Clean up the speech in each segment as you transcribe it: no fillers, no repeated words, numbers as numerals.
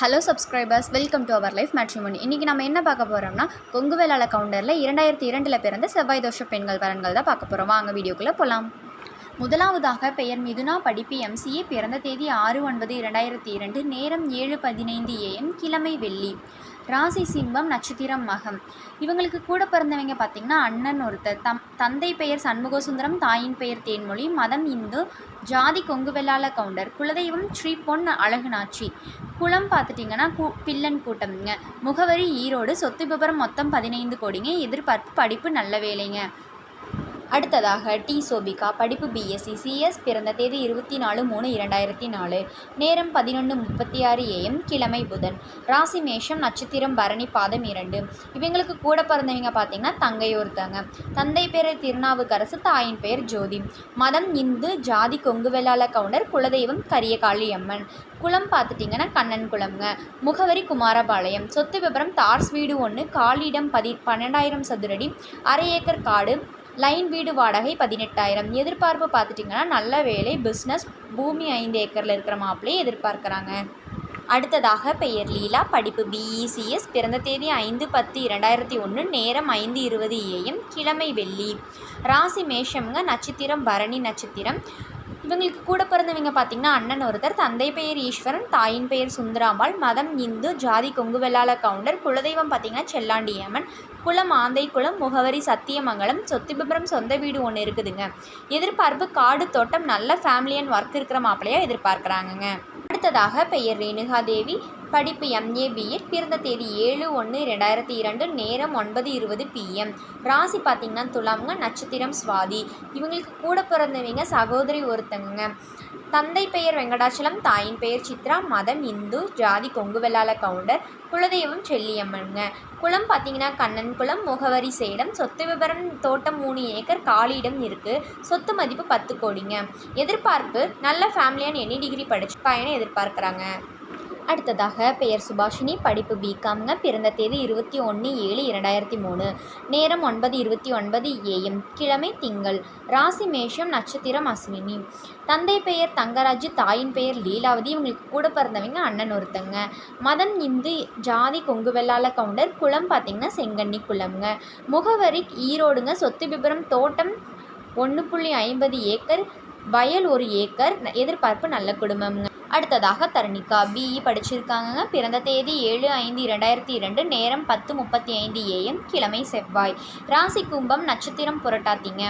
Hello subscribers, welcome to our life matrimony. இன்றைக்கி நம்ம என்ன பார்க்க போகிறோம்னா, கொங்கு வேளாள கவுண்டரில் 2002 பிறந்த செவ்வாய் தோஷ பெண்கள் வரன்கள் தான் பார்க்க போகிறோம். வாங்க வீடியோக்குள்ளே போகலாம். முதலாவதாக பெயர் மிதுனா, படிப்பு MCA, பிறந்த தேதி 6/9/2002, நேரம் 7:15 AM, கிழமை வெள்ளி, ராசி சிம்மம், நட்சத்திரம் மகம். இவங்களுக்கு கூட பிறந்தவங்க பார்த்திங்கன்னா அண்ணன் ஒருத்தர். தந்தை பெயர் சண்முகசுந்தரம், தாயின் பெயர் தேன்மொழி, மதம் இந்து, ஜாதி கொங்கு வெள்ளாள கவுண்டர், குலதெய்வம் ஸ்ரீ பொன் அழகுநாச்சி, குளம் பார்த்துட்டிங்கன்னா பில்லன் கூட்டம்ங்க, முகவரி ஈரோடு, சொத்து விபரம் மொத்தம் 15 கோடிங்க, எதிர்பார்ப்பு படிப்பு நல்ல வேலைங்க. அடுத்ததாக டி சோபிகா, படிப்பு BSc CS, பிறந்த தேதி 24/3/2004, நேரம் 11:36 AM, கிழமை புதன், ராசி மேஷம், நட்சத்திரம் பரணி, பாதம் 2. இவங்களுக்கு கூட பிறந்தவங்க பார்த்திங்கன்னா தங்கை ஒருத்தங்க. தந்தை பேர் திருநாவுக்கரசு, தாயின் பெயர் ஜோதி, மதம் இந்து, ஜாதி கொங்கு வெள்ளாள கவுண்டர், குலதெய்வம் கரியகாளி அம்மன், குளம் பார்த்துட்டிங்கன்னா கண்ணன் குளம்ங்க, முகவரி குமாரபாளையம், சொத்து விபரம் தார்ஸ் வீடு 1, காலியிடம் 12,000 சதுரடி, அரை ஏக்கர் காடு, லைன் வீடு வாடகை 18,000. எதிர்பார்ப்பு பார்த்துட்டிங்கன்னா நல்ல வேலை, பிஸ்னஸ், பூமி 5 ஏக்கரில் இருக்கிற மாப்பிள்ளையை எதிர்பார்க்குறாங்க. அடுத்ததாக பெயர் லீலா, படிப்பு BECS, பிறந்த தேதி 5/10/2001, நேரம் 5:20 AM, கிழமை வெள்ளி, ராசி மேஷம்ங்க, நட்சத்திரம் பரணி நட்சத்திரம். இவங்களுக்கு கூட பிறந்தவங்க பார்த்திங்கன்னா அண்ணன் ஒருத்தர். தந்தை பெயர் ஈஸ்வரன், தாயின் பெயர் சுந்தராம்பாள், மதம் இந்து, ஜாதி கொங்கு வெள்ளாள கவுண்டர், குலதெய்வம் பார்த்திங்கன்னா செல்லாண்டியம்மன், குளம் ஆந்தை குளம், முகவரி சத்தியமங்கலம், சொத்து விபரம் சொந்த வீடு 1 இருக்குதுங்க. எதிர்பார்ப்பு காடு தோட்டம், நல்ல ஃபேமிலி அண்ட் ஒர்க் இருக்கிற மாப்பிள்ளையாக எதிர்பார்க்குறாங்கங்க. அடுத்ததாக பெயர் ரேணுகா தேவி, படிப்பு MA B.Ed, பிறந்த தேதி 7/1/2002, நேரம் 9:20 PM, ராசி பார்த்திங்கன்னா துலாம்ங்க, நட்சத்திரம் சுவாதி. இவங்களுக்கு கூட பிறந்தவங்க சகோதரி ஒருத்தங்க. தந்தை பெயர் வெங்கடாச்சலம், தாயின் பெயர் சித்ரா, மதம் இந்து, ஜாதி கொங்கு வெள்ளாள கவுண்டர், குலதெய்வம் செல்லியம்மனுங்க, குளம் பார்த்திங்கன்னா கண்ணன் குளம், முகவரி சேலம், சொத்து விபரம் தோட்டம் 3 ஏக்கர், காலியிடம் இருக்குது, சொத்து மதிப்பு 10 கோடிங்க. எதிர்பார்ப்பு நல்ல ஃபேமிலியான எனி டிகிரி படித்த பையனை எதிர்பார்க்குறாங்க. அடுத்ததாக பெயர் சுபாஷினி, படிப்பு BComங்க, பிறந்த தேதி 21/7/2003, நேரம் 9:29 AM, கிழமை திங்கள், ராசி மேஷம், நட்சத்திரம் அஸ்வினி. தந்தை பெயர் தங்கராஜ், தாயின் பெயர் லீலாவதி. இவங்களுக்கு கூட பிறந்தவங்க அண்ணன் ஒருத்தங்க. மதம் இந்து, ஜாதி கொங்கு வெள்ளாள கவுண்டர், குளம் பார்த்திங்கன்னா செங்கண்ணி குளம்ங்க, முகவரி ஈரோடுங்க, சொத்து விபரம் தோட்டம் 1.50 ஏக்கர், வயல் 1 ஏக்கர், எதிர்பார்ப்பு நல்ல குடும்பம்ங்க. அடுத்ததாக தருணிகா, BE படிச்சிருக்காங்க. பிறந்த தேதி 7/5/2002, நேரம் 10:35 AM, கிழமை செவ்வாய், ராசி கும்பம், நட்சத்திரம் புரட்டாத்திங்க.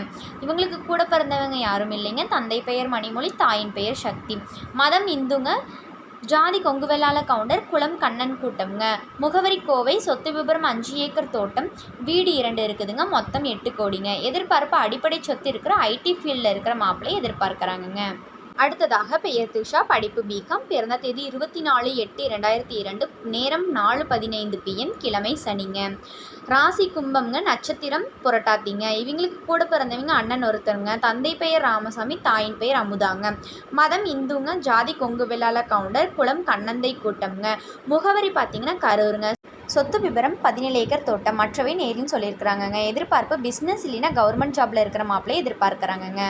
இவங்களுக்கு கூட பிறந்தவங்க யாரும் இல்லைங்க. தந்தை பெயர் மணிமொழி, தாயின் பெயர் சக்தி, மதம் இந்துங்க, ஜாதி கொங்கு வெள்ளாள கவுண்டர், குளம் கண்ணன் கூட்டம்ங்க, முகவரி கோவை, சொத்து விபரம் 5 ஏக்கர் தோட்டம், வீடு 2 இருக்குதுங்க, மொத்தம் 8 கோடிங்க. எதிர்பார்ப்பு அடிப்படை சொத்து இருக்கிற IT ஃபீல்டில் இருக்கிற மாப்பிள்ளையை எதிர்பார்க்குறாங்கங்க. அடுத்ததாக பெயர் திஷா, படிப்பு BCom, பிறந்த தேதி 24/8/2002, நேரம் 4:15 PM, கிழமை சனிங்க, ராசி கும்பம்ங்க, நட்சத்திரம் புரட்டாத்திங்க. இவங்களுக்கு கூட பிறந்தவங்க அண்ணன் ஒருத்தருங்க. தந்தை பெயர் ராமசாமி, தாயின் பெயர் அமுதாங்க, மதம் இந்துங்க, ஜாதி கொங்கு வெள்ளாள கவுண்டர், குளம் கண்ணந்தை கூட்டம்ங்க, முகவரி பார்த்திங்கன்னா கரூருங்க, சொத்து விபரம் 17 ஏக்கர் தோட்டம், மற்றவை நேரின்னு சொல்லியிருக்கிறாங்கங்க. எதிர்பார்ப்பு பிஸ்னஸ் இல்லைன்னா கவர்மெண்ட் ஜாபில் இருக்கிற மாப்பிள்ளையை எதிர்பார்க்குறாங்கங்க.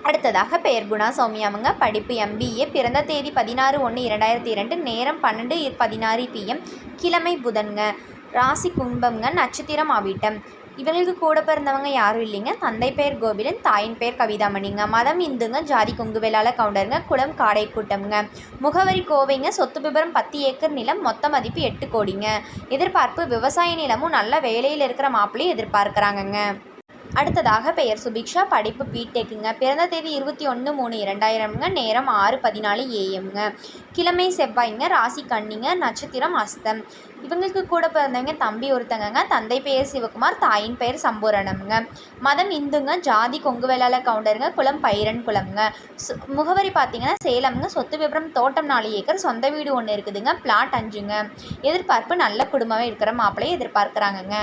அடுத்ததாக பெயர் குணா சௌமியாமுங்க, படிப்பு MBA, பிறந்த தேதி 16/1/2002, நேரம் 12:16 PM, கிழமை புதன்ங்க, ராசி கும்பம்ங்க, நட்சத்திரம் அவிட்டம். இவங்களுக்கு கூட பிறந்தவங்க யாரும் இல்லைங்க. தந்தை பெயர் கோபிலன், தாயின் பெயர் கவிதாமணிங்க, மதம் இந்துங்க, ஜாதி கொங்கு வெள்ளாள கவுண்டருங்க, குளம் காடை கூட்டம்ங்க, முகவரி கோவைங்க, சொத்து விபரம் 10 ஏக்கர் நிலம், மொத்த மதிப்பு 8 கோடிங்க. எதிர்பார்ப்பு விவசாய நிலமும் நல்ல வேலையில் இருக்கிற மாப்பிள்ளையை எதிர்பார்க்குறாங்கங்க. அடுத்ததாக பெயர் சுபிக்ஷா, படிப்பு BTechங்க, பிறந்த தேதி 21/3/2000ங்க, நேரம் 6:14 AMங்க, கிழமை செவ்வாய்ங்க, ராசி கன்னிங்க, நட்சத்திரம் அஸ்தம். இவங்களுக்கு கூட பிறந்தவங்க தம்பி ஒருத்தங்க. தந்தை பெயர் சிவகுமார், தாயின் பெயர் சம்பூரணம்ங்க, மதம் இந்துங்க, ஜாதி கொங்கு வெள்ளாள கவுண்டருங்க, குளம் பைரன் குளம்ங்க, முகவரி பார்த்திங்கன்னா சேலம்ங்க, சொத்து விபரம் தோட்டம் 4 ஏக்கர், சொந்த வீடு 1 இருக்குதுங்க, பிளாட் 5ங்க. எதிர்பார்ப்பு நல்ல குடும்பமே இருக்கிற மாப்பிள்ளையை எதிர்பார்க்குறாங்கங்க.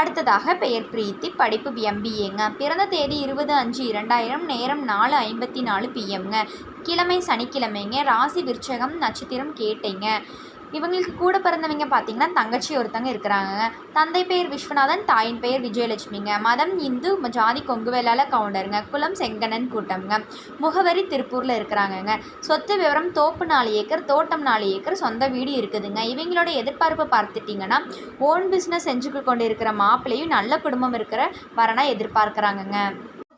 அடுத்ததாக பெயர் பிரீத்தி, படிப்பு MBAங்க, பிறந்த தேதி 20/5/2000, நேரம் 4:54 PMங்க, கிழமை சனிக்கிழமைங்க, ராசி விருச்சகம், நட்சத்திரம் கேட்டைங்க. இவங்களுக்கு கூட பிறந்தவங்க பார்த்திங்கன்னா தங்கச்சி ஒருத்தங்க இருக்கிறாங்க. தந்தை பெயர் விஸ்வநாதன், தாயின் பெயர் விஜயலட்சுமிங்க. மதம் இந்து, ஜாதி கொங்கு வேளாள கவுண்டருங்க. குலம் செங்கணன் கூட்டம்ங்க. முகவரி திருப்பூரில் இருக்கிறாங்கங்க. சொத்து விவரம் தோப்பு 4 ஏக்கர், தோட்டம் 4 ஏக்கர், சொந்த வீடு இருக்குதுங்க. இவங்களோட எதிர்பார்ப்பு பார்த்துட்டிங்கன்னா ஓன் பிஸ்னஸ் செஞ்சு கொண்டு இருக்கிற மாப்பிள்ளையும் நல்ல குடும்பம் இருக்கிற வரனா எதிர்பார்க்குறாங்கங்க.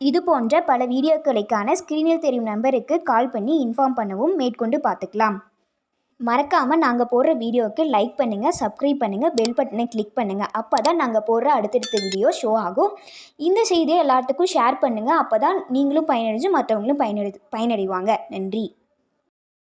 இது போன்ற பல வீடியோக்களுக்கான ஸ்க்ரீனில் தெரியும் நம்பருக்கு கால் பண்ணி இன்ஃபார்ம் பண்ணவும் மேற்கொண்டு பார்த்துக்கலாம். மறக்காமல் நாங்கள் போடுற வீடியோவுக்கு லைக் பண்ணுங்கள், சப்ஸ்கிரைப் பண்ணுங்கள், பெல் பட்டனை கிளிக் பண்ணுங்கள். அப்போ தான் நாங்கள் போடுற அடுத்தடுத்த வீடியோ ஷோ ஆகும். இந்த செய்தியை எல்லாத்துக்கும் ஷேர் பண்ணுங்கள். அப்போ தான் நீங்களும் பயனடைஞ்சு மற்றவங்களும் பயனடைவாங்க. நன்றி.